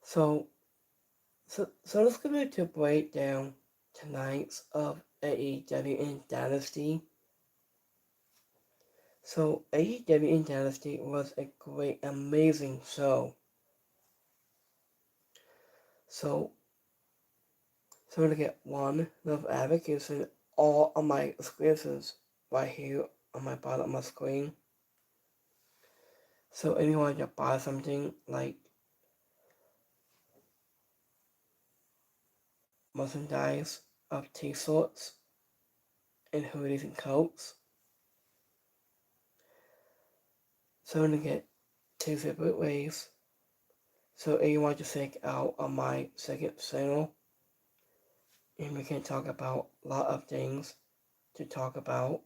So, so let's go to break down tonight's of AEW in Dynasty. So, AEW in Dynasty was a great, amazing show. So, so we're gonna get one love advocates and all of my exclusives right here on my bottom of my screen. So, anyone that buy something like merchandise of t-shirts and hoodies and coats, so I'm gonna get two separate ways. So if you want to check out on my second channel, and we can talk about a lot of things to talk about.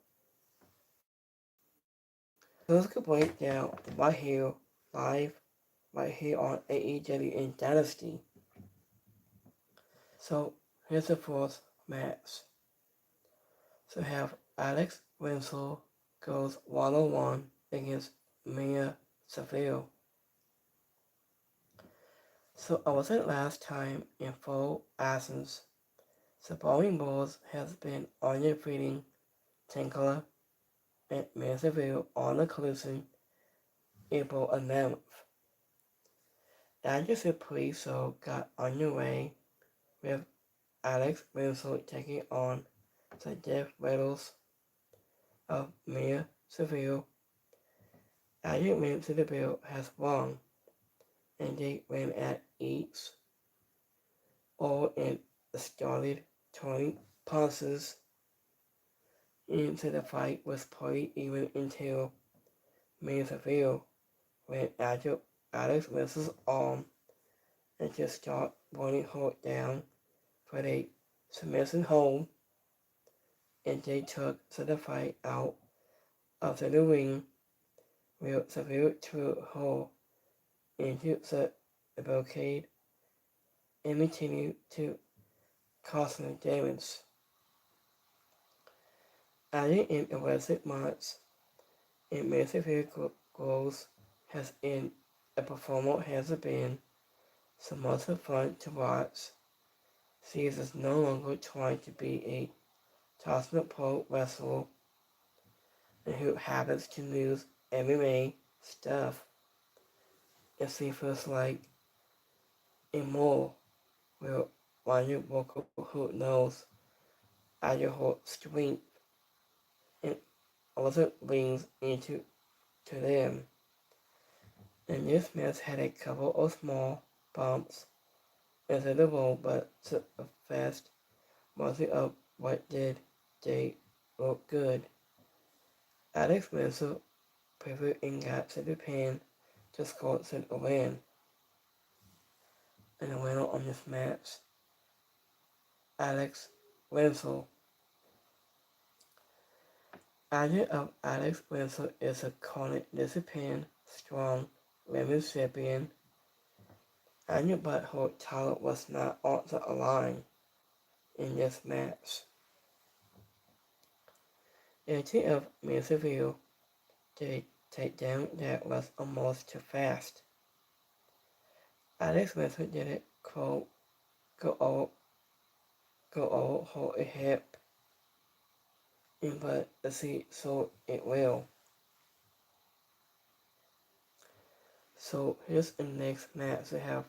So let's go break down right here, live, right here on AEW in Dynasty. So here's the first match. So have Alex Winslow goes one-on-one against Mia Seville. So I wasn't last time in full absence. The Bowling Bulls has been undefeating Tankler and Mansfield on the collision April 11th. After the pre-show got underway with Alex Winslow taking on the Death Rattles of Mia Seville. Alex Mansfield has won, and they ran at each all and started 20 punches into the fight was pretty even until Mansfield when Alex Wilson's arm and just start running her down for a submission hold, and they took the fight out of the ring with Seville threw her into the barricade and continued to cause her damage. Adding in a recent months, in massive growth has in a performer has been so much fun to watch. She is no longer trying to be a toss-up pro wrestler and who happens to lose MMA stuff. And she feels like a more will Wanya Walker who knows either her strength and also brings into to them. And this match had a couple of small bumps into the road, but the fast mostly of what did they look good. Alex Windsor pivot and got to the pin to score a win. And the winner on this match, Alex Windsor. Agent of Alex Windsor is a current discipline strong women's champion. Agent but her talent was not on the line in this match. Agent of Mansfield did a takedown that was almost too fast. Alex Windsor did it go over her hip, but so it will. So here's the next match. We have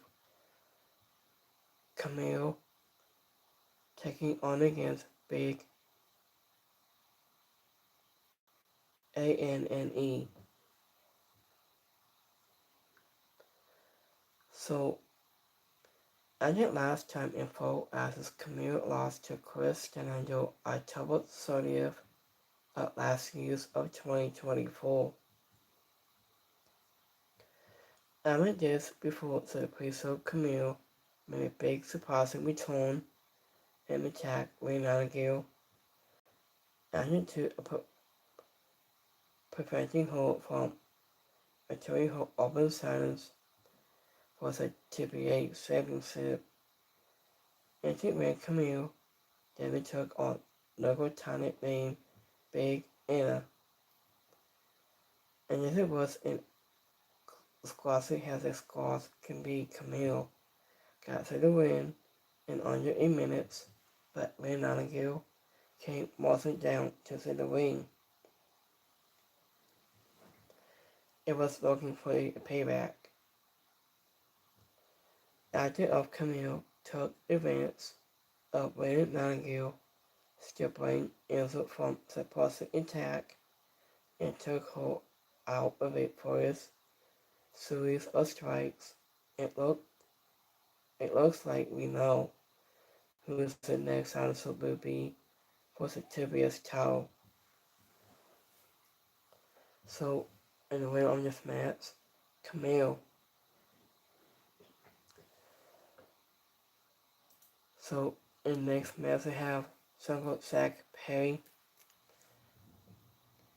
Camille taking on against Big ANNE. So I think last time info as Camille lost to Chris Fernando October 30th at last year's of 2024. Amid this before the pre-show Camille made a big surprising return and attacked Renata Gill, adding to preventing her from entering her open silence for the TBA championship. And she ran Camille, then took on local talent named Big Anna. And as it was in squashing has a squash can be Camille, got to the win in under 8 minutes, but Lynn Nightingale came marching down to the ring. It was looking for a payback. After of Camille took advantage of Lynn Nightingale stripping Enzo from suppressing attack and took her out of it for his series of strikes. It looks like we know who is the next dinosaur will be for the Tibius Tower. So, in the winner of this match, Camille. So, in the next match, we have Zach Perry,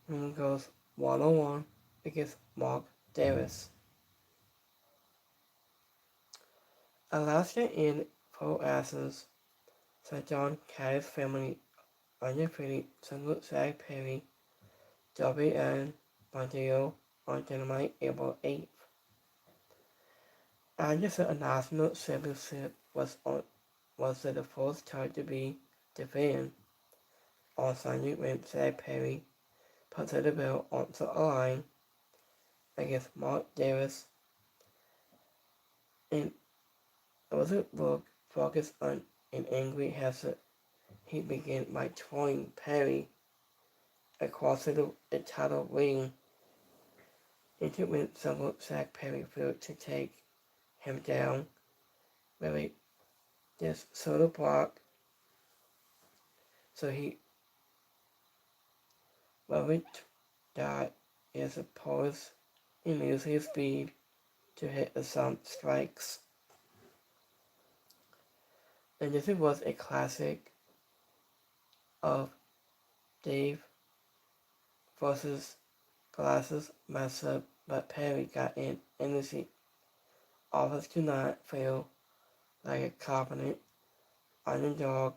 who goes 1-on-1 against Mark Davis. Alaska in Pro Athens, Sir John Caddis family undefeated Zach Perry, WN Montreal on Dynamite April 8th. After the announcement championship was the first time to be defended on Sunday when Zach Perry put the belt onto the line against Mark Davis, and it was a look focused on an angry hazard. He began by throwing Perry across the title ring into when Zach Perry failed to take him down. Really, just sort of block. So he went that is opposed and used his speed to hit some strikes. And this was a classic of Dave versus Glasses matchup, but Perry got in energy. Offers do not feel like a confident underdog,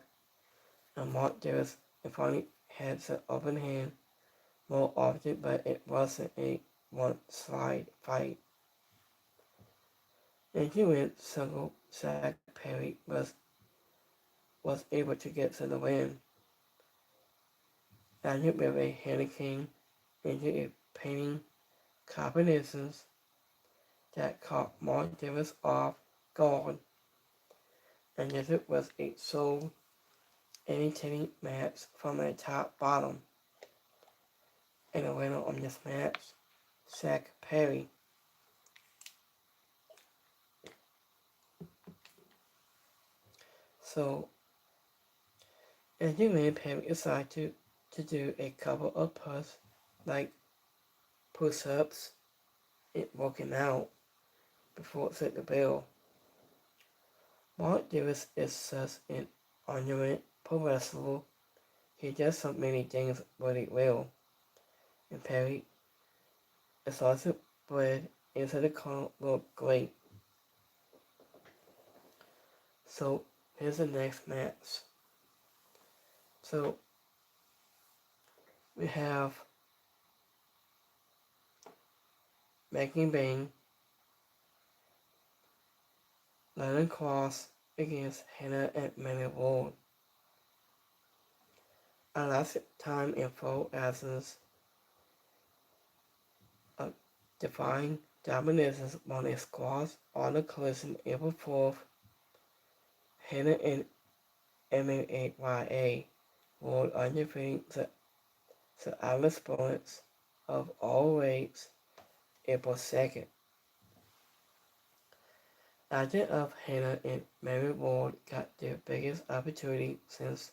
and Mark Davis finally had the open hand more often, but it wasn't a one-side fight. And he went single. Zach Perry was able to get to the win. And with a hurricane into a painting combinations that caught Mark Davis off guard. And this was a so entertaining match from the top bottom. And the winner of this match, Zach Perry. So, as you may, Perry decided to do a couple of push-ups and working out before it set the bell. Mark Davis is such an honorant professional. He does so many things really well. And Perry is also bred into the corner look great. So here's the next match. So we have Megan Bang, Lennon Cross against Hannah and Manny Ward. Last time in full absence of defying dominance on a squash on the collision April 4th, Hannah and MAYA Ward undefeated the Alice opponents of all weights April 2nd. After of Hannah and Mary Ward got their biggest opportunity since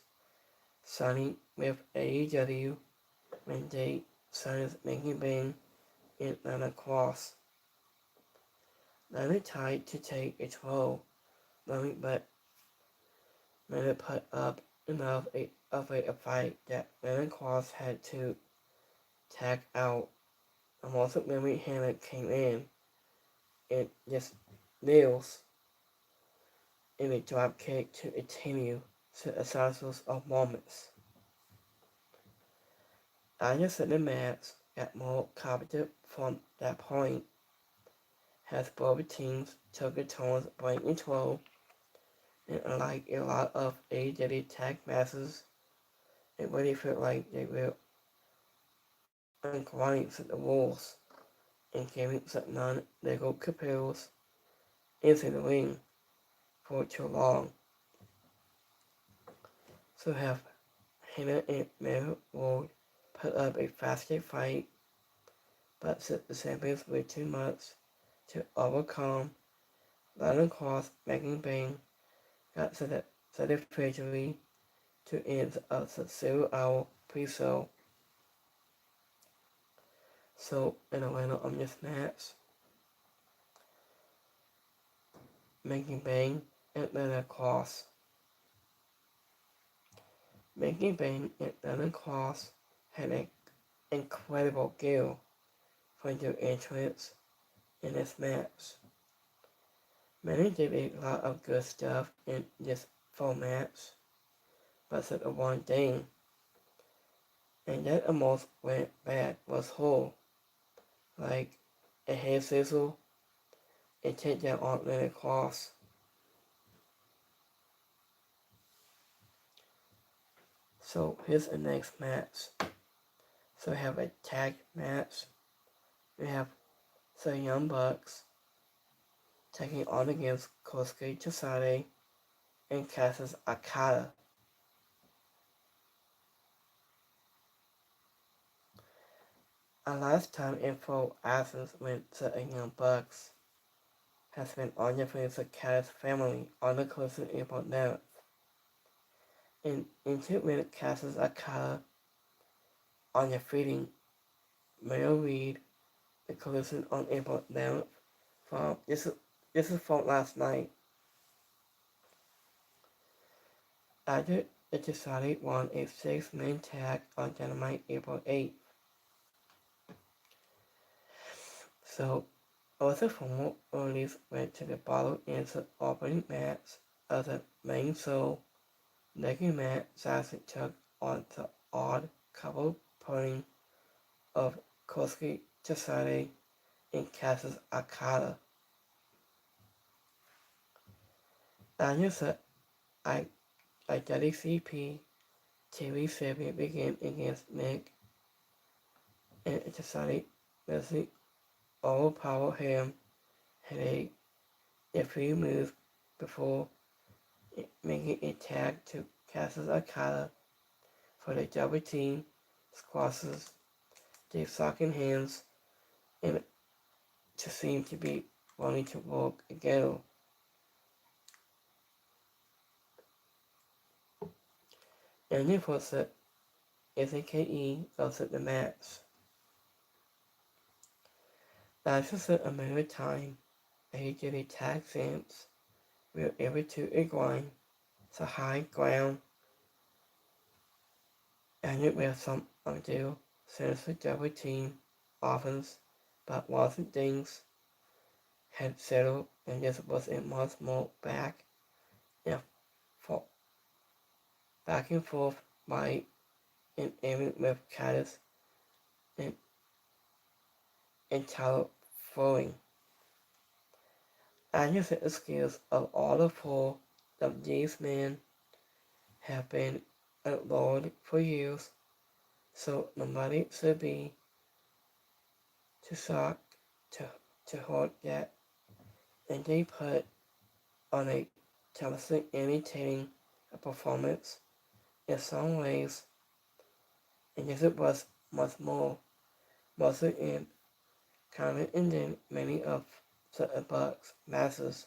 signing with AEW when they signed Megan Bang and Lana Cross. Lana tried to take a 12, but Lana put up enough of a fight that Lana Cross had to tag out. And also Mary Hannah came in and just nails in a drop kick to continue the assassins of moments. I just said the match got more competitive from that point, as both teams took a turn breaking 12 And unlike a lot of AEW tag matches, it really felt like they were inquiring to the rules and giving some non-legal capitals into the ring for too long. So have Hannah and Mary Ward put up a faster fight, but the champions were too much to overcome. London Cross, Megan Bang got satisfactory to end of the 0-hour pre-show. So, in the winner of this match, Megan Bang and London Cross. Megan Bang and London Cross had an incredible gear for their entrance in this match. Many did a lot of good stuff in this full match, but said the one thing, and that almost went bad, was whole. Like a head sizzle, a takedown on London Cross. So here's the next match. So we have a tag match. We have the Young Bucks taking on against Kosuke Chisade and Cassius Okada. Our last time in full absence with the Young Bucks has been on the face of Okada's family on the collision April 9th. In 2 minutes, Cassius Okada on defeating Mayo Reed, the collision on April 9th. This is from last night. After the Chisade won a 6-man tag on Dynamite April 8th. So, other former release went to the bottom in the opening match of the main show. Next match, Sasuke took on the odd couple pairing of Kosuke Chisade and Cassius Okada. After the IWCP TV series began against Nick, and Chisade basically overpowered him, had a few moves before making a tag to Cassius Okada for the double team squashes, the sucking hands, and to seem to be wanting to work again. And then for the SAKE of the match. That's just a matter of time. AEW tag champs were able to align the high ground, and it was some ideal since the double team offense, but wasn't things had settled and this was a much more and forth, back and forth by and aiming with Caddis and, and Tyler flowing. I just said the skills of all the 4 of these men have been outlawed for years, so nobody should be too shocked to hold that, and they put on a talented, entertaining performance in some ways, and yes, it was much more, mostly in common and then many of the Bucks masses.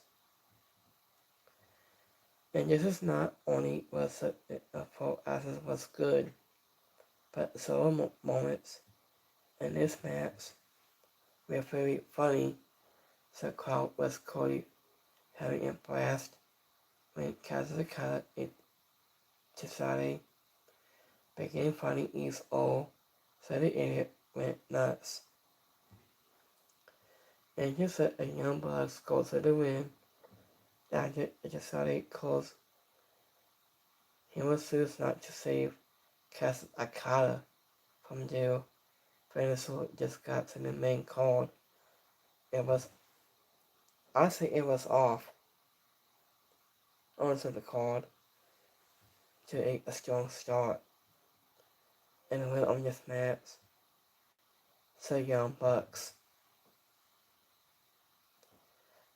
And this is not only was the full access was good, but several moments in this match were very funny. The crowd was clearly having a blast when Kazuka and Chisade began fighting each other, so the idiot went nuts. And just let a young Bucks go to the win after Chisade closed. He was soothed not to save Cassius Okada from jail. Venezuela just got to the main card. It was, I say it was off. onto the card to a strong start. And win on this match, so Young Bucks.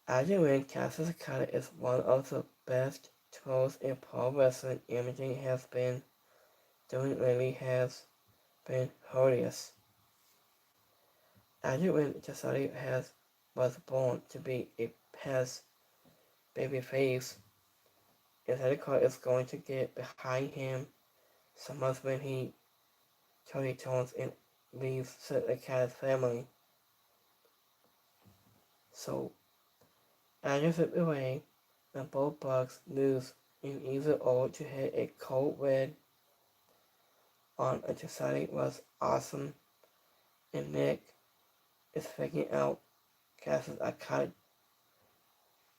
As you win, Cassius Okada is one of the best tools in pro wrestling. Imaging has been doing lately has been horrendous. As you win, Cesaro was born to be a past babyface. If Okada is going to get behind him, so much when he Tony Jones and leaves the Okada's family. So as you slip away, and both Bucks lose in either or to hit a cold red on a Cesaro was awesome, and Nick is faking out Cassius Okada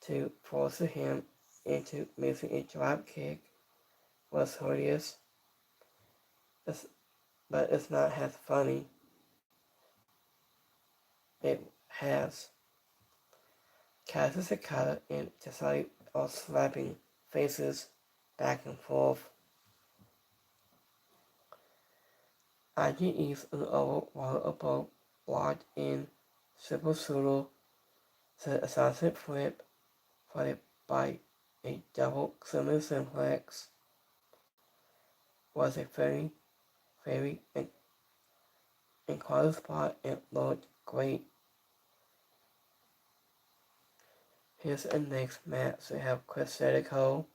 to force him into missing a drop kick was hilarious, but it's not as funny. It has Cassius Okada and Cesaro are slapping faces back and forth. IGE's an overwater locked in triple pseudo to a sunset flip followed by a double swimming simplex was a very incredible spot and looked great. Here's the next match. We have Chris Jericho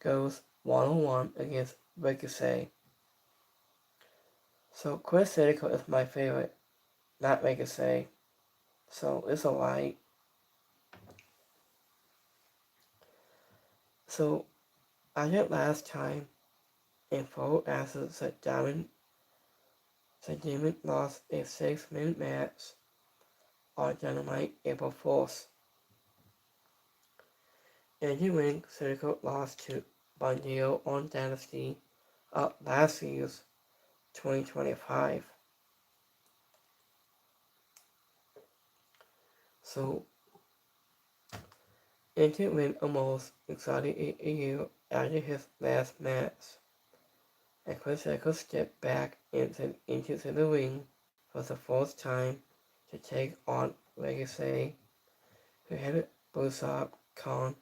goes one-on-one against Ricochet. So Chris Jericho is my favorite, not Ricochet. So it's alright. So I did last time in full assets that Demon lost a 6-minute match on Dynamite April 4th. Andy Wing Jericho lost to Bandito on Dynasty last year's 2025. So Andy Wing almost excited a year after his last match. And Chris Jericho stepped back into the ring for the fourth time to take on Legacy, who had Busop Khan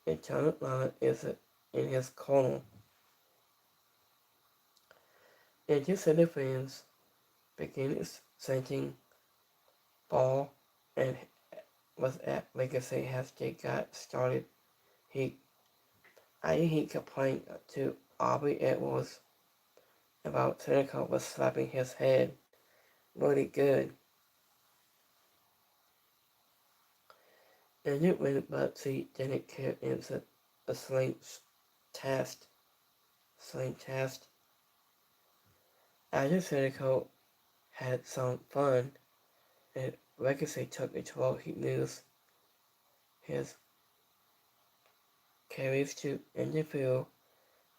and John Lana is in his corner. And just the fans began sending ball and was at Legacy as they got started. He complained to Aubrey Edwards about Jericho was slapping his head really good. And it went, but she didn't care into a sling test. After Jericho had some fun, and Legacy took control, he used his carries to interfere,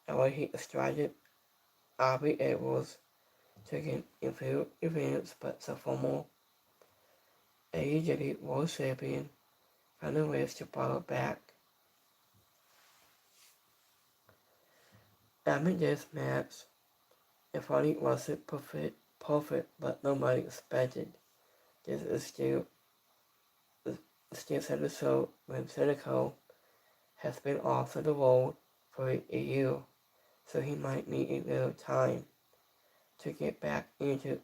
and when he distracted Aubrey Edwards taking inferior events, but the former AEW World Champion found a ways to battle back. After this match, the fight wasn't perfect, but nobody expected. This is still set to show when Jericho has been off of the road for a year, so he might need a little time to get back into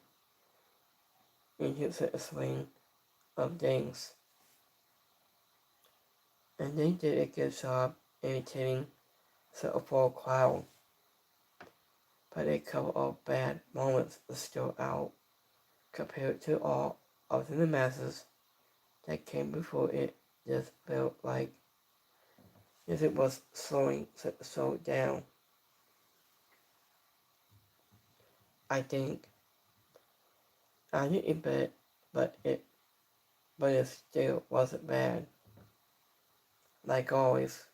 the swing of things. And they did a good job entertaining the full crowd, but a couple of bad moments still out compared to all of the masses that came before. It just felt like it was slowing so down. I think I didn't bet, but it still wasn't bad. Like always,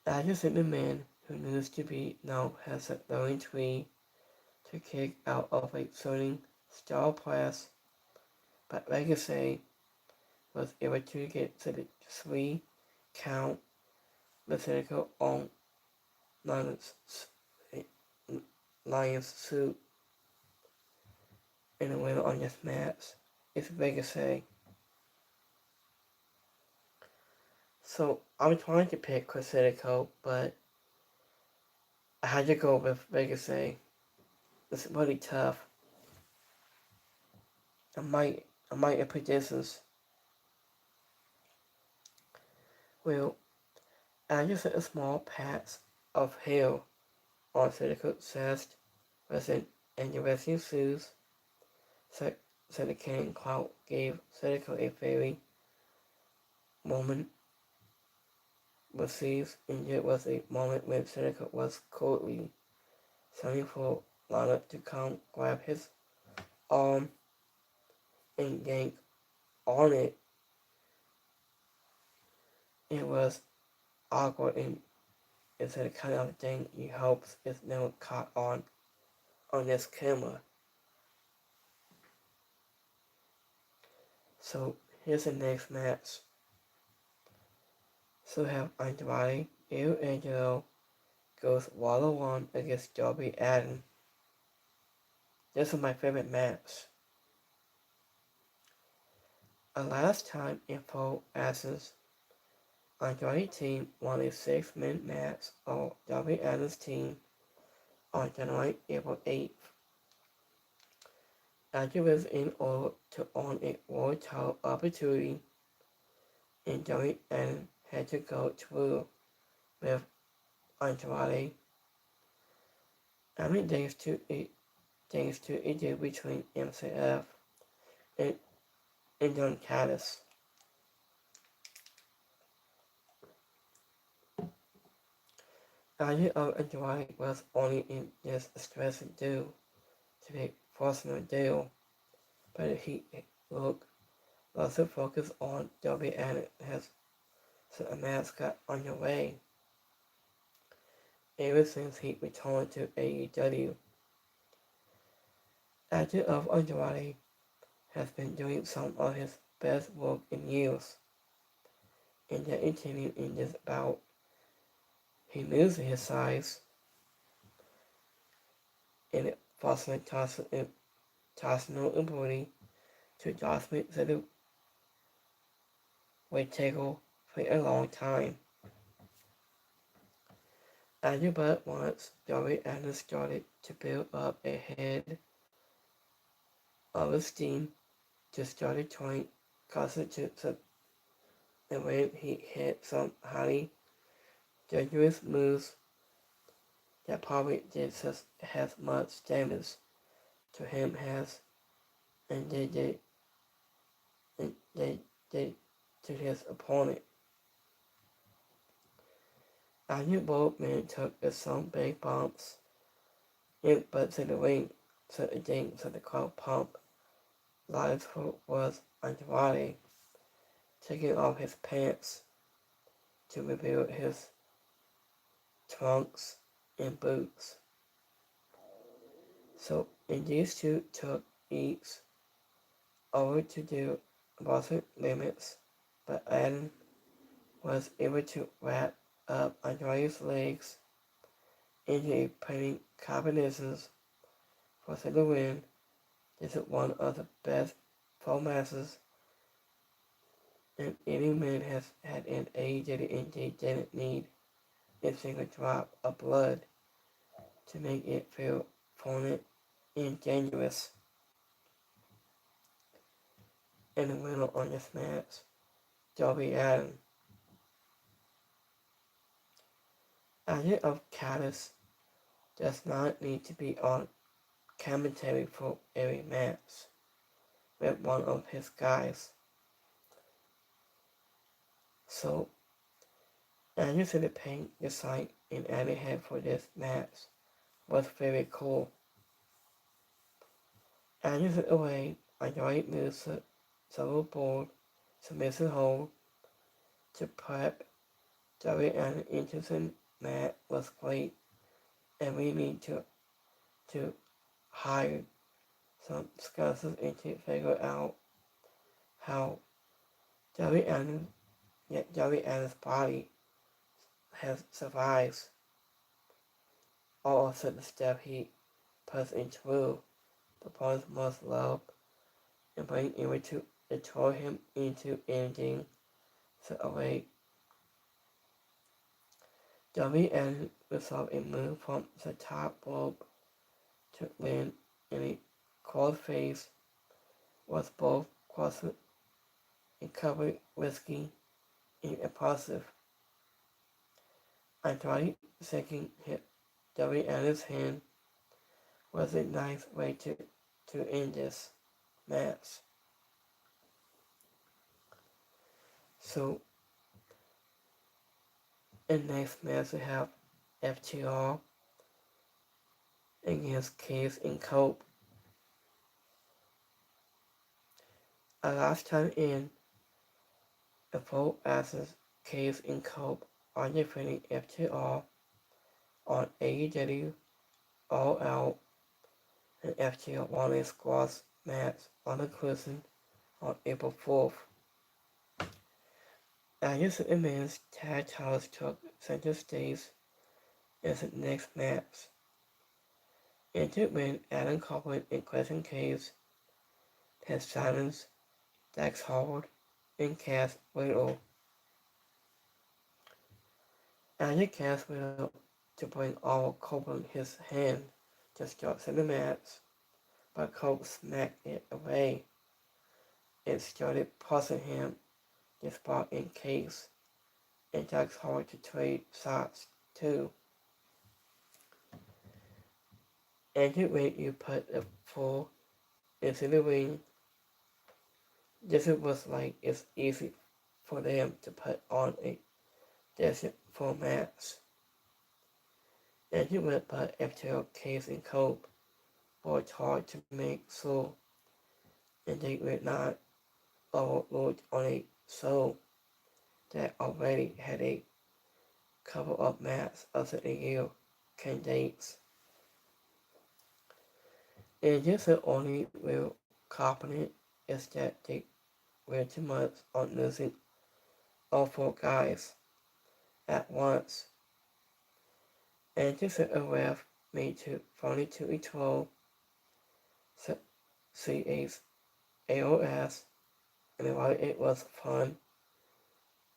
I just think the man who needs to be known has a learning tree to kick out of a certain star press, but Legacy was able to get to the 3 count the Citico on Lion's suit and the winner on this match is Vegasay. So I'm trying to pick Citico, but I had to go with Vegasay. It's really tough. I might have put this. Well, I just a small patch of hair on Citico's chest was in interesting shoes. So the King Cloud gave Citico a very moment receives, and it was a moment when Citico was coldly signing for Lana to come grab his arm and yank on it. It was awkward, and it's the kind of thing he hopes is never caught on this camera. So here's the next match. So we have Andrade El Angelo goes 1-1 against Darby Allin. This is my favorite match. Last time in full absence, Andrade's team won a 6-man match on Darby Allin's team on January April 8th. After was in order to earn a world title opportunity, and Darby Allin had to go through with Andrade. I mean, thanks to a deal between MCF and Don Callis. The idea of Andrade was only in this stress due to the personal deal, but he lots of focus on Darby Allin has a mascot on the way ever since he returned to AEW. Actor of Andrade has been doing some of his best work in years, and that continued in this bout. He moves his size and it fosters Tosno ability to dominate the weight tackle for a long time. But once Darby Allin started to build up a head of steam, just started trying constitutes and when he hit some highly dangerous moves that probably did as much damage to him as and they did to his opponent. Both men took some big bumps in but to the ring, so the crowd pump. Lives was Andrade taking off his pants to reveal his trunks and boots. So, and these two took each over to do boxing limits, but Allin was able to wrap up Andrade's legs into a painting combinations for the win. This is one of the best performances that any man has had in AEW, and they didn't need a single drop of blood to make it feel opponent and dangerous. And the winner on this match, Darby Allin. Idea of Callis does not need to be on commentary for every match with one of his guys. So, Anderson paint the site and Allin had for this match was very cool. Anderson away, Andrade moves several board, submissive hold to prep Darby Allin into the mat was great, and we need to hire some scouts and to figure out how Darby Allin yet Darby Allin's body has survived all of the stuff he puts into the opponents must love and being able to throw him into anything so away. Darby Allin resolved a move from the top rope to land in a crossface was both crossed and covered risky and impulsive. Andrade's second hit Darby Allin's hand was a nice way to end this match. So in next match we have FTR against Case and Cope. Last time in the full access Case and Cope are defending FTR on AEW All Out and FTR won a squash match on the cruising on April 4th. After the men's tag titles took center stage in the next match. And to win, Adam Copeland and Crescent Caves has silenced Dax Howard and Cass Wheeler. After Cass Wheeler to bring all Copeland his hand to start the match, but Cope smacked it away. It started pressing him the spot in case, and Dax Howard to trade shots too. And to win, you put the full into the ring. This was like it's easy for them to put on a desert full match. And he went by FTL Case and Cope worked hard to make sure and they were not overlooked on a show that already had a couple of match of the year candidates. And just the only real confident is that they were too much on losing all four guys at once. And just a ref made to finally to control CA's AOS, and while it was fun,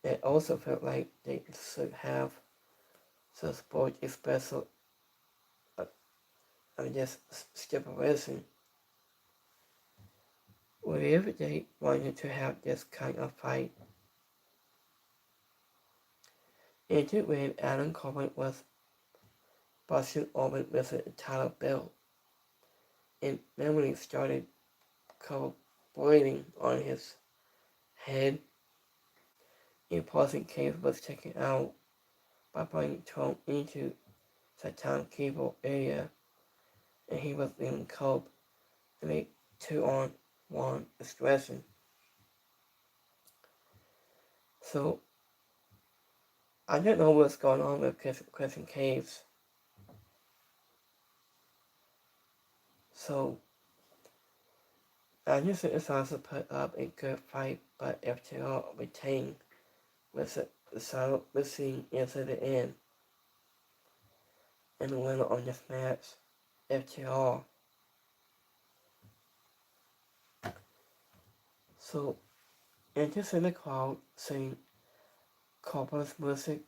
it also felt like they should have some sport a special just stipulation. Whenever they wanted to have this kind of fight. And to win, Adam Coleman was busted open with a title belt, and memory started bleeding on his head. A passing case was taken out by being thrown into the timekeeper area, and he was leaving Cope in a 2-on-1 expression. So, I don't know what's going on with Christian Caves. So, I just decided to put up a good fight, but FTR retained with the side missing into the end. And the winner of this match, FTR. So, and just in the crowd singing Copeland's music.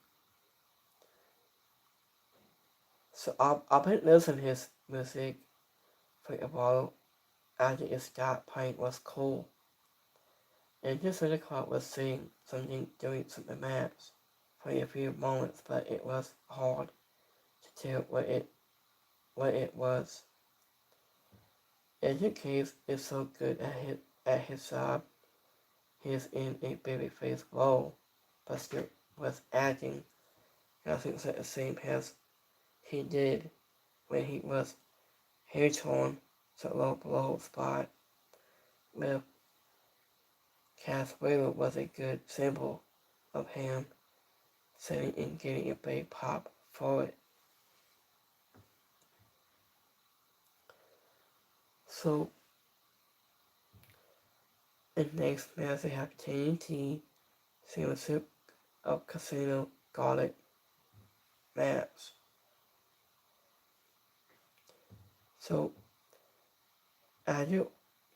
So I've been listening to his music for a while after it stopped playing was cool. And just in the crowd was saying something during the match for a few moments, but it was hard to tell what it was. Agent Case is so good at his job. He is in a babyface role, but still was acting nothing the same as he did when he was hair-torn the low blow spot with Cass Wheeler was a good symbol of him sitting and getting a big pop for it. So, in next match we have TNT Championship of casino garlic mats. So add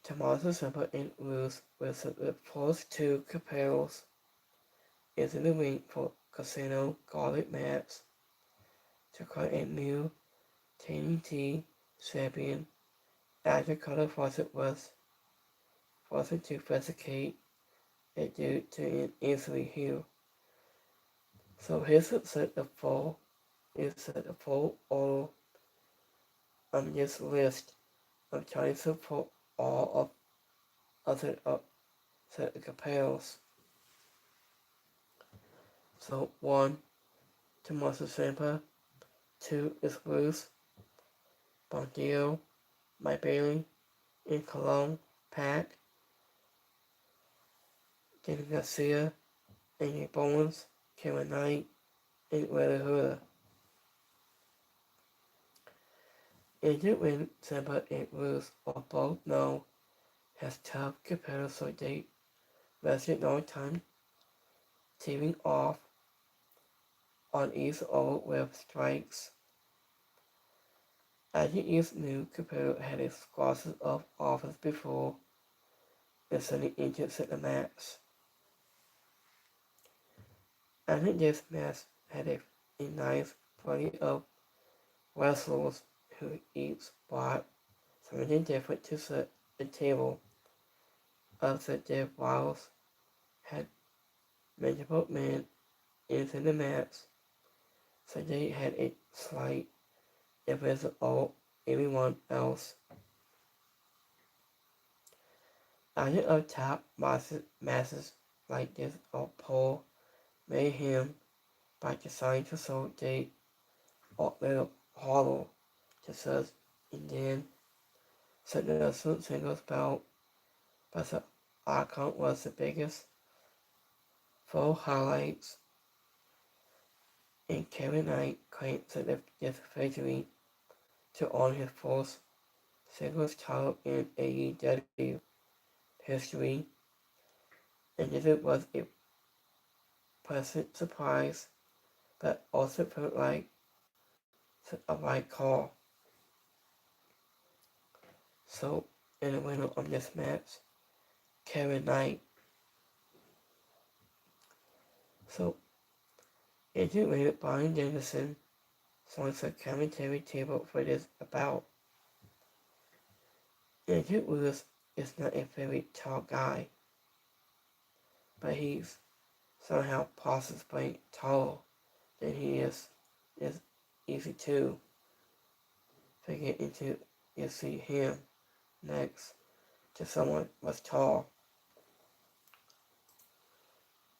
tomato supper and rules with the first two capels into the ring for casino garlic mats to create a new TNT champion. Add your color faucet was faucet to facilitate it due to an easily heal. So here's a set of full order on this list of choices for all of the set of capels. So 1. Tomato Sampa. 2 is Bruce, Bondillo, My Bailey, and Cologne, Pack, Danny Garcia, Andy Bowens, Kevin Knight, and Red Huda. Agent when Sampa and Bruce are both known as tough competitors, so they rested no time teaming off on each other with strikes. Agent each new competitor had a squashes of offers before and suddenly Agent set the match. I think this match had a nice variety of wrestlers who each brought something different to set the table. Of the their rivals had multiple men into the match, so they had a slight advantage over everyone else. Other of top masses like this are Paul Mayhem by design to so they are little hollow to such and then set the singles belt, but the icon was the biggest. Full highlights and Kevin Knight claimed this victory to honor his first singles title in AEW history, and this was a pleasant surprise, but also felt like a right call. So, in the winner of this match, Kevin Knight. So, agent rated Brian Dennison joins the commentary table for this bout. Agent Lewis is not a very tall guy, but he's somehow possibly taller than he is. It's easy to figure into you see him next to someone was tall.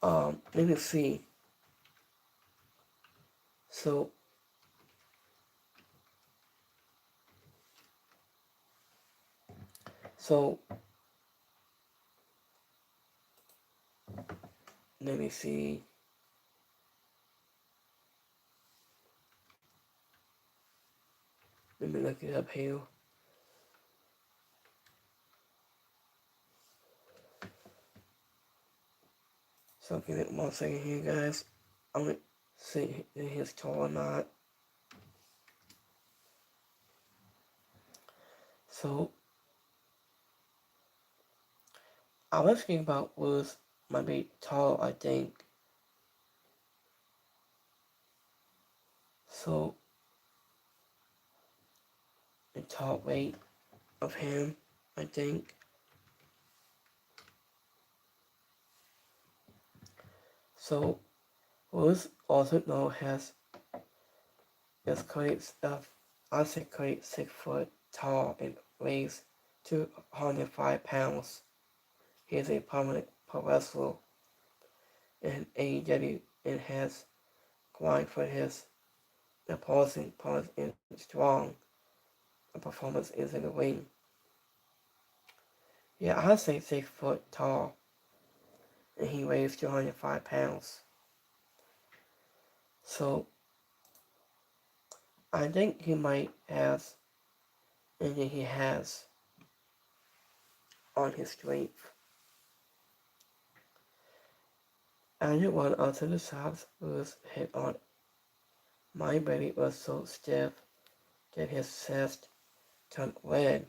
Let me see. So let me see. Let me look it up here. So give it 1 second here, guys. I'm gonna see if he's tall or not. So I was thinking about Lewis might be tall, I think. So the top weight of him, I think. So Lewis also known as is quite I say quite 6 foot tall and weighs 205 pounds. He is a prominent pro wrestler in AEW and has grind for his opposing opponents in strong performance is in the ring. Yeah, I say 6 foot tall and he weighs 205 pounds. So I think he might have anything he has on his strength. And one of the shots was hit on. My body was so stiff that his chest turned red.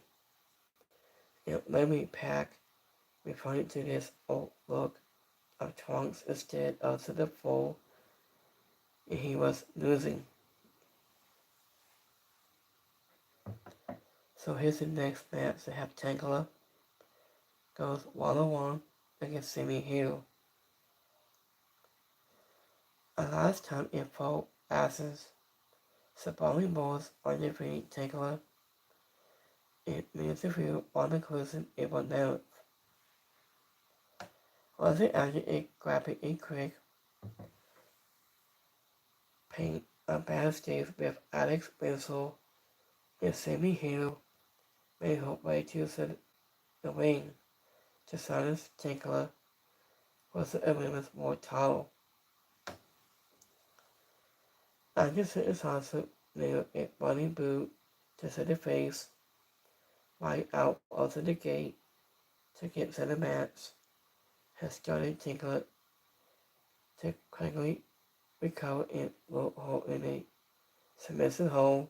It made me pack, referring to this old look of trunks instead of to the full he was losing. So here's the next match. They have Tangela goes 1-on-1 against Semi Hero. Last time in 4 asses, Sabali Balls undefeated Tangela. It means the view on the conclusion it will know. Was it after it grabbing a quick paint a backstage with Alex Winslow and Semi Hero made her way to the ring to silence Tangela was the women's world title. Anderson is also nailed a running boot to the face right out of the gate to get to the match. Has started Tinkler to quickly recover and roll her in a submissive hold.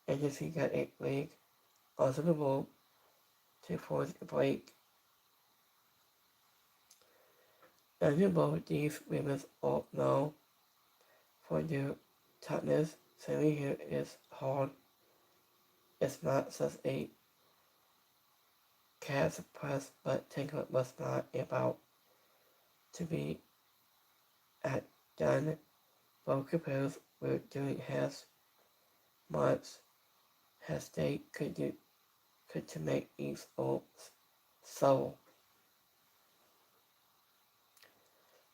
Agency got a leg onto the rope to force a break. And both these women are known for their toughness. Sammy here is hard. It's not such a cat's press, but Tinkler was not about to be at done. Both computers were doing as much as they could to make each old soul.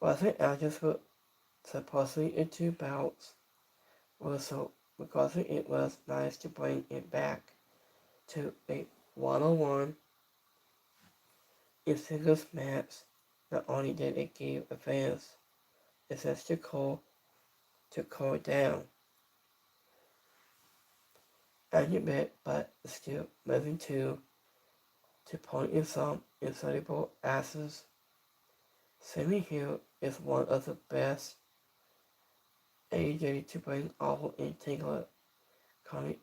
Wasn't actors were supposedly into bouts were so because it was nice to bring it back to a 1-on-1 in singles match. Not only did it give the fans a sense to cool down and you bet, but still moving to point in some insoluble asses. Sammy Hill is one of the best AEW to bring awful and Tingler comic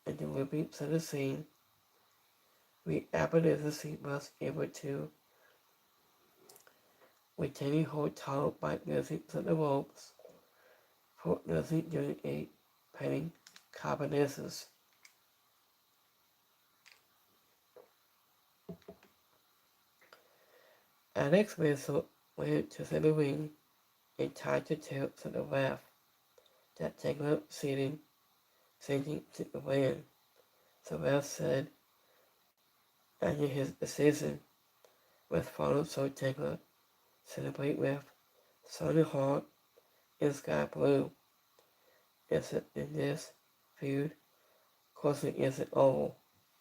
and delivery to the scene. We Abernathy was able to retain hold title by losing to the ropes for losing during a penning carbonaceous. Alex Whistle went to the ring and tried to tell to the ref that Tingler sending to the win. The ref said, after his decision was followed so Tingler celebrate with Sonny Hawk and Sky Blue. Except in this feud, of course it isn't over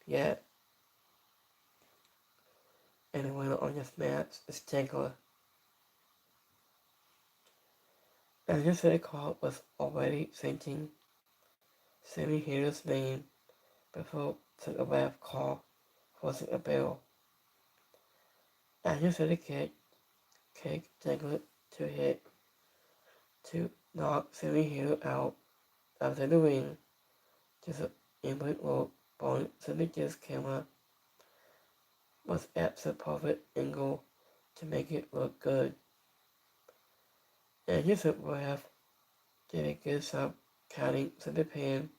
yet. And the winner on this match is Tingler. And just the call was already singing Sammy Hito's name before the ref call was a bell. And just the kick Tingler to hit to knock Sammy Hito out after the ring. Just an input rope bone to the disc camera was at the perfect angle to make it look good. And just the ref did a good job counting to the pin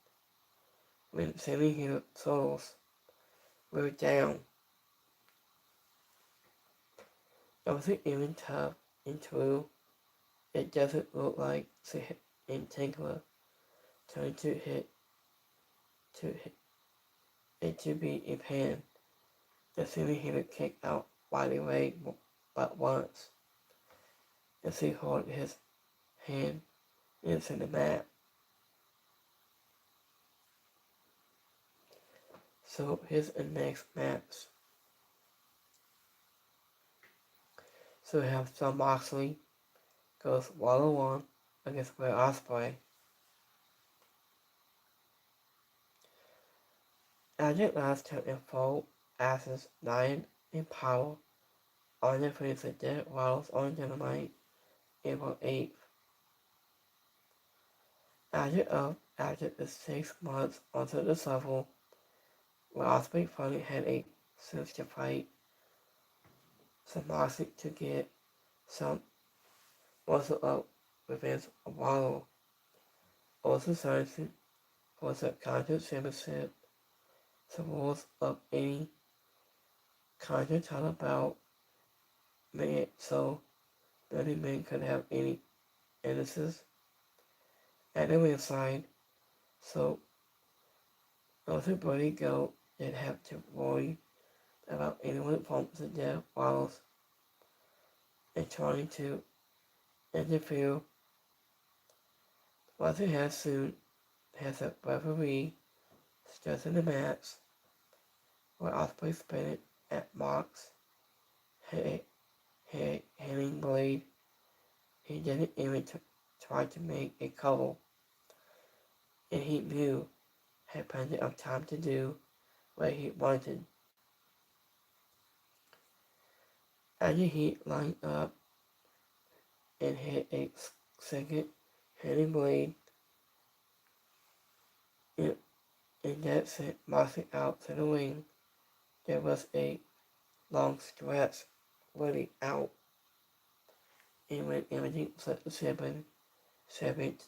when Sammy Hito totals were down. It wasn't even tough and true. It doesn't look like the hit in Tingler trying to hit it to be a pan. The Sammy Hito kicked out right away but once as he held his hand into the mat. So here's the next match. So we have Jon Moxley goes 1-on-1 against Will Ospreay. Agent last time in 4 asses 9 in power on the face of Dead Waddles on Dynamite April 8th. After the 6 months onto the level, where Osprey finally had a sense to fight some Moxley to get some muscle up with his wallow. Also Sanson for subconscious championship, the rules of any conscious title bout made it so many men could have any illnesses at the ringside, so Arthur Brody Go didn't have to worry about anyone from the death walls and trying to interfere. Arthur has a referee stressing the match where Osprey spent it at Mox had a hanging blade. He didn't even try to make a cover, and he knew had plenty of time to do what he wanted. After he lined up and hit a second hanging blade, and that sent Moxley out to the ring, there was a long stretch really out, and when everything set the seven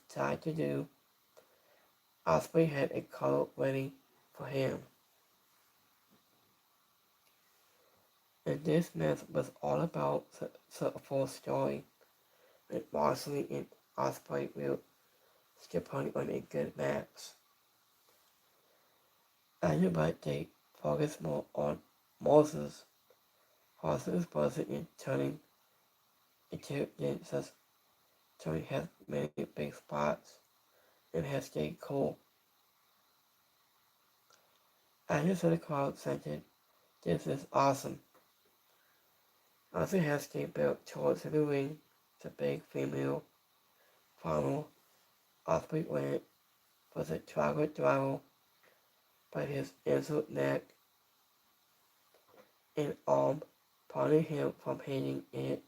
tried to do, Osprey had a call ready for him. And this match was all about the full story, with Moxley and Osprey will skip on a good match. I but they focus more on Moses. Moses wasn't in turning into dances. Tony has many big spots and has stayed cool. I just heard the crowd chanted, "This is awesome." Ozzy has stayed built towards the ring, the big female funnel. Osprey went for the tribal driver, but his injured neck and arm prevented him from hitting it,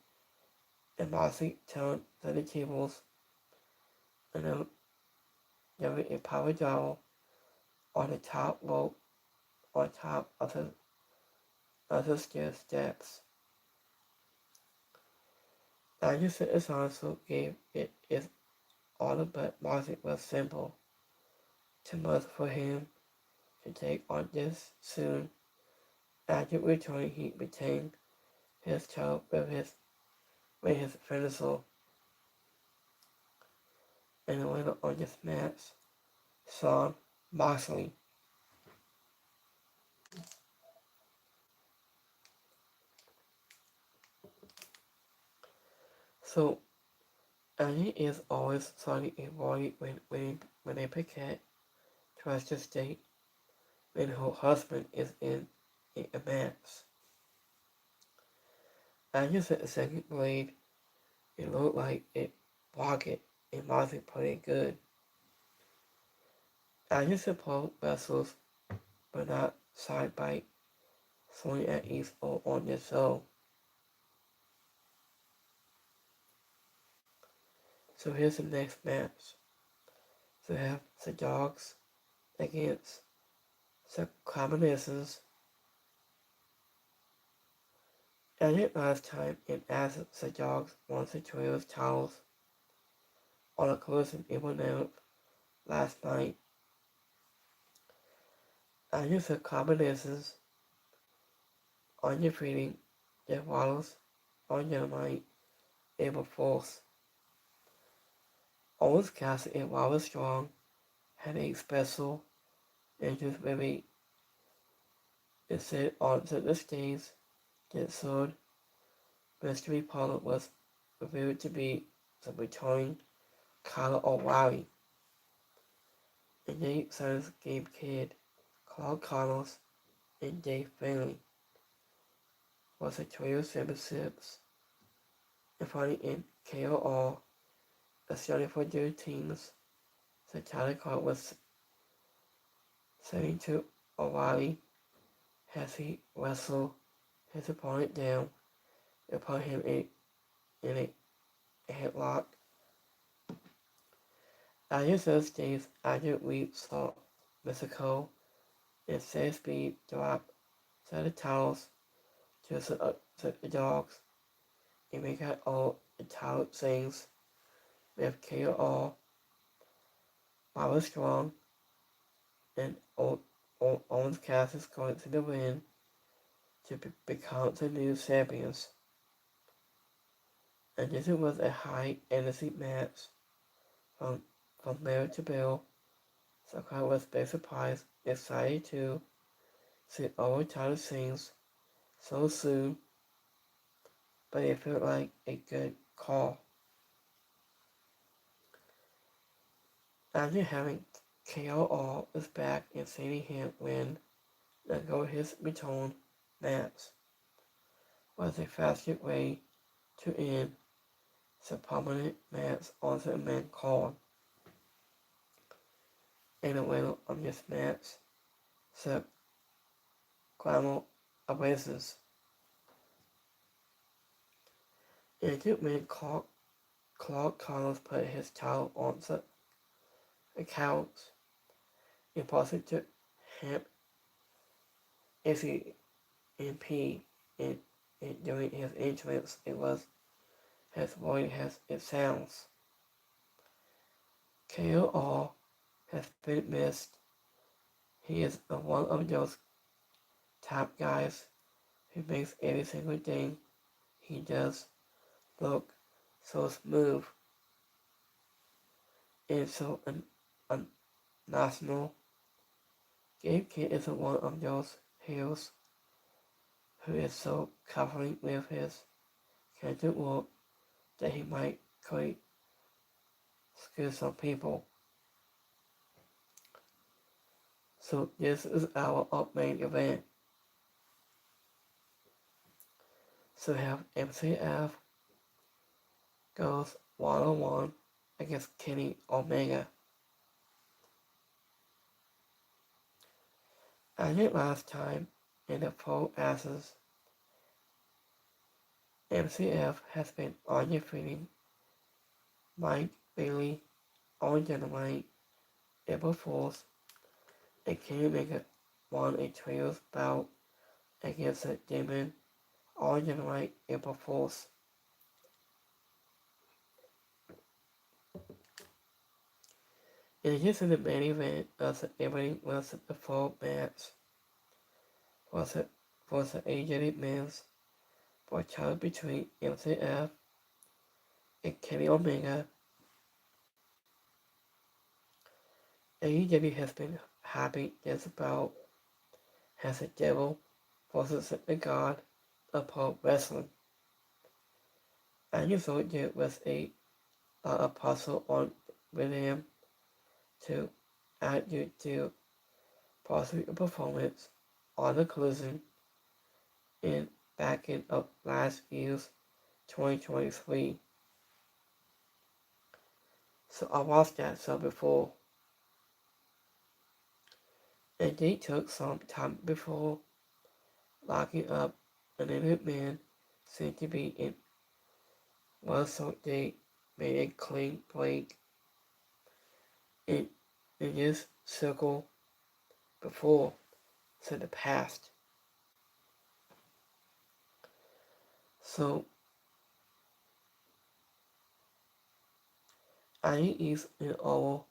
and Moxley turned to the tables and then there was a power driver on the top rope on top of the stair steps. Anderson also gave it its all, but Moxley was simple. Too much for him to take on this soon. After returning, he retained his title with his finisher. And the winner on this match, Shawn Moxley. So, Annie is always sorry avoid when a Paquette tries to state when her husband is in a match. Annie said the second blade, it looked like it blocked it, and Moxley played it good. Annie supposed vessels, but not side bite, swing at ease or on the show. So here's the next match. So we have the Dogs against the Combinations. And it last time, and as the Dogs won the Trios titles on a collision it was announced last night. And the Combinations on defeating the Wallace on Dynamite April 4th. Owens Cassidy and Wallace Strong had a special interest movie. It said on the stage that third mystery partner was revealed to be the returning Kyle O'Reilly. And Nate Sons Game Kid, Claude Connors, and Dave Finley was the trio championships. And finally in KOR, starting for their teams, the title card was sending to O'Reilly as he wrestled his opponent down and put him in a a headlock. After those days, after we saw Mexico and Say Speed drop the towels to the dogs, and we got all the towel things with KO, Baba Strong, and Owens Cassius going to the win to become the new champions. And this was a high energy match from Larry to Bill, so I was very surprised, excited to see all title scenes so soon, but it felt like a good call. After having KO is back and seeing him win and go his return match was a faster way to end the prominent match on the main card. And the winner of this match, the Glamour Oasis. In the win, Clark Connors put his towel on the couch and proceeded to him SMP and during his entrance it was as void as it sounds. KO has been missed. He is one of those top guys who makes every single thing he does look so smooth and so national. Gabe Kidd is one of those heroes who is so confident with his character work that he might quite scare some people. So this is our main event. So we have MCF goes one-on-one against Kenny Omega. I did last time in the Pro Asses, MCF has been undefeated. Mike Bailey on Dynamite, April 4th, and Kenny Omega won a trios bout against the Demon on Dynamite, April 4th. In addition to the main event of the evening was the full match was the AEW men's for a title between MCF and Kenny Omega. AEW has been happy this bout as the devil versus the god of pro wrestling. I thought there was a apostle on with him to add you to possibly a performance on the collision in back in of last year's 2023. So I watched that show before. And they took some time before locking up, and the McMahon seemed to be in well, so they made a clean break in this circle before, so the past. So I is an hour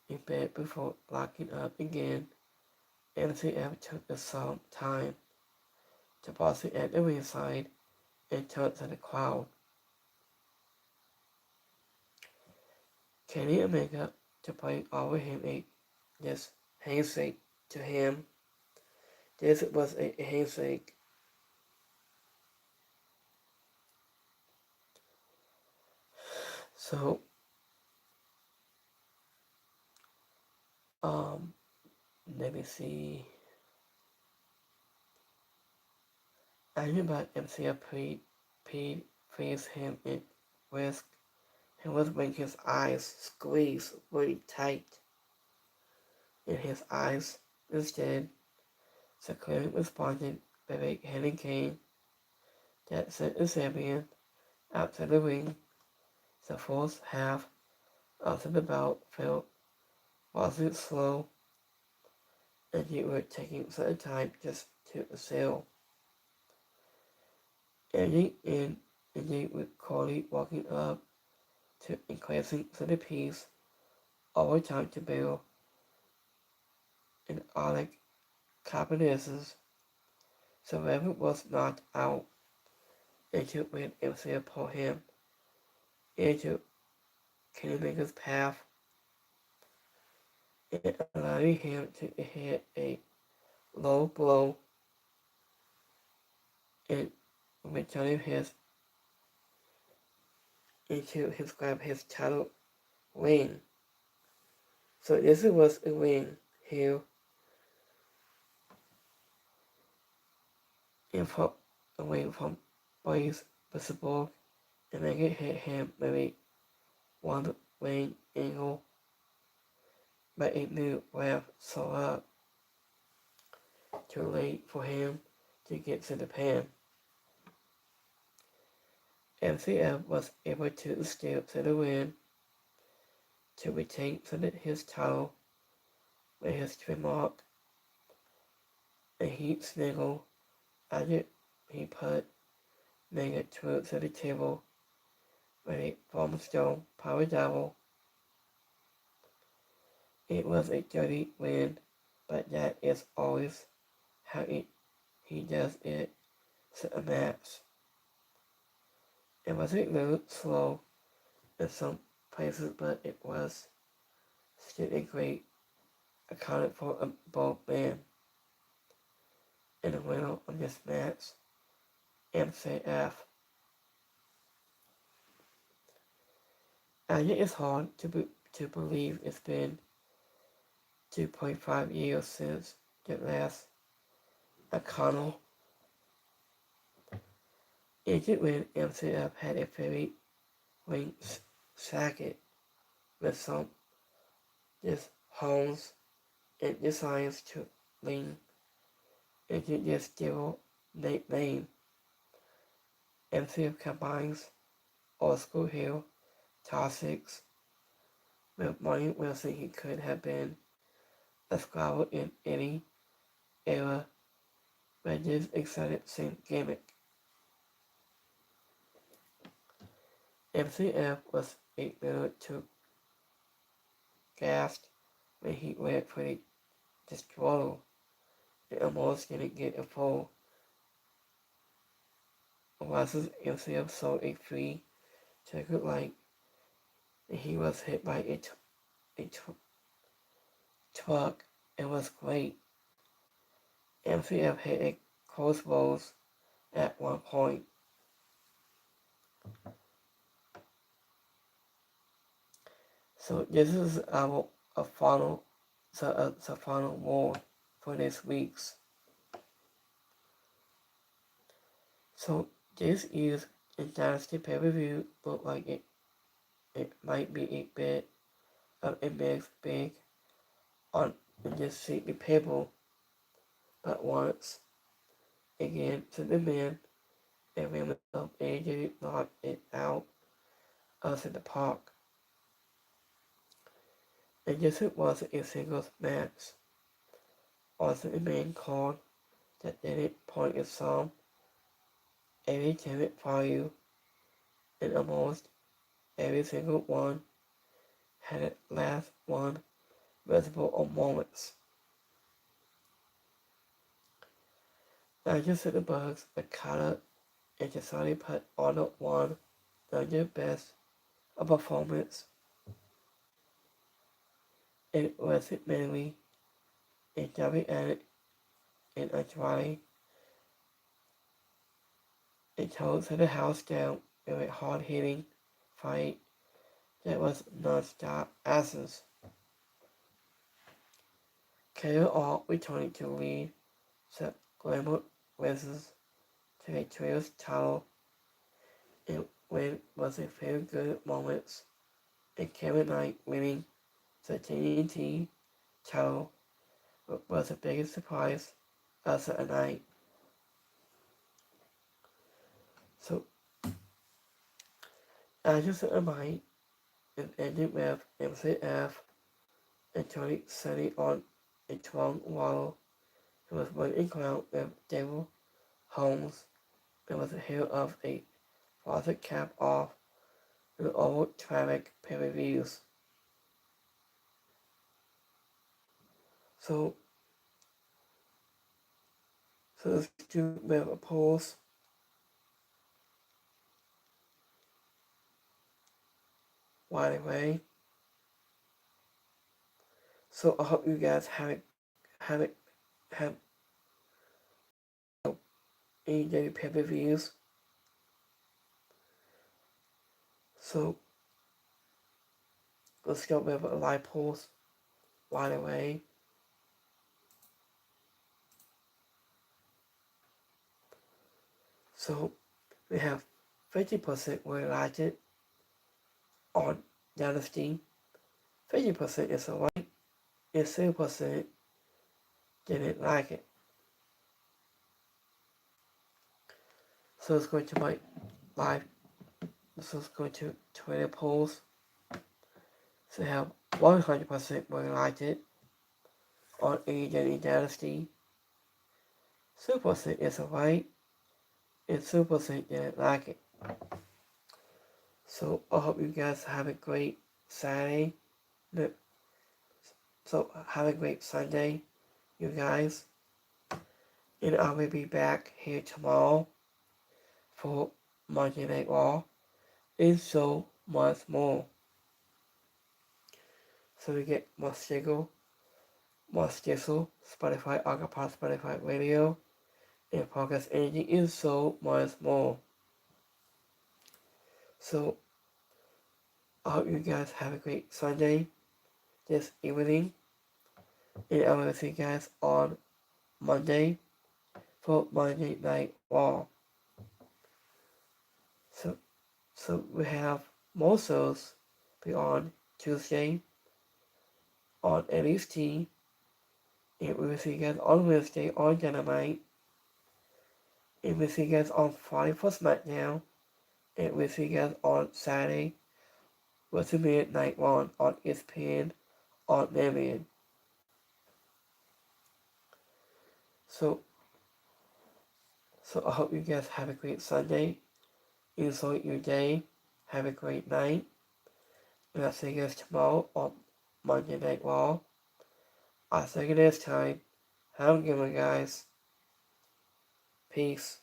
in bed before locking up again. MCF took some time to pause at the ringside and turn to the crowd. Kenny Omega to play over him this handshake to him. This was a handshake. So, let me see. I knew about MCF praised him and risk and was when his eyes squeezed really tight. In his eyes instead, the clearly responded with a heading cane that sent the champion out to the ring. The first half of the bout wasn't slow, and you were taking some time just to assail. Ending with Corley walking up to increasing the piece, overtime to Bill, and Alec Cabanez's. The rabbit was knocked out into when MCF pulled him into Kennymaker's path and allowing him to hit a low blow and returning grab his title ring. So this was a ring here away from Blaze visible and make it hit him maybe one ring angle, but it moved left so up too late for him to get to the pin. MCF was able to escape to the win to retain his title with his trademark and heat sniggle after he put Mega towards the table with a bombstone power double. It was a dirty win, but that is always how he does it to a match. It was a little slow in some places, but it was still a great accounted for both men. And the winner of this match, MCF. And it is hard to believe it's been 2.5 years since the last O'Connell. Agent when MCF had a very linked jacket with some homes and designs to lean into this devil name. MCF combines old school heel classics with money Wilson he could have been a scholar in any era, but this excited same gimmick. MCF was a little too gassed when he went for the destroyer and almost didn't get a full. Russell's MCF sold a free ticket light and he was hit by a truck and was great. MCF hit a crossbows at one point. So this is our final award for this week's. So this is a Dynasty pay-per-view, look like it might be a bit of a big on this sleepy people, but once again to the men, and women of AEW knocked it out of the park. And this was a singles match. Also the main card that didn't point at some every timid value, and almost every single one had at last one visible of moments. Not just the Bugs, but Kata and Jasani put on one of their best of performance. It wasn't mainly a Darby Allin and Andrade. It held the house down with a hard-hitting fight that was non-stop asses. KO returning to lead the Glamour Wizards to a trios title and win was a very good moments, and Kevin Knight winning the TNT title was the biggest surprise of the night. So Anderson and Mike is ending with MCF and Tony Sunny on a strong wall. It was winning crown with David Holmes. It was a hill of a faucet cap off the old traffic pay-per-views. So let's do with a pause. Right away. So I hope you guys have AEW pay-per-views. So let's go with a live pause right away. So we have 50% were liked it on Dynasty, 50% is alright, and 0% didn't like it. So it's going to my live, so it's going to Twitter polls. So we have 100% were liked it on AEW Dynasty, 0% is alright, and 0% didn't like it. So I hope you guys have a great Saturday. So have a great Sunday, you guys. And I will be back here tomorrow for Monday Night Raw and so much more. So we get more Stickle, more Stizzle, Spotify, Acapella, Spotify Radio, and Podcast Energy, and so much more. So I hope you guys have a great Sunday this evening. And I will see you guys on Monday for Monday Night Raw. So we have more shows on Tuesday on NXT, and we will see you guys on Wednesday on Dynamite, and we'll see you guys on Friday for SmackDown, and we'll see you guys on Saturday with the Midnight One on ESPN on Demand. So I hope you guys have a great Sunday. Enjoy your day. Have a great night. And I'll see you guys tomorrow on Monday Night Raw. I'll see you next time. Have a good one, guys. Peace.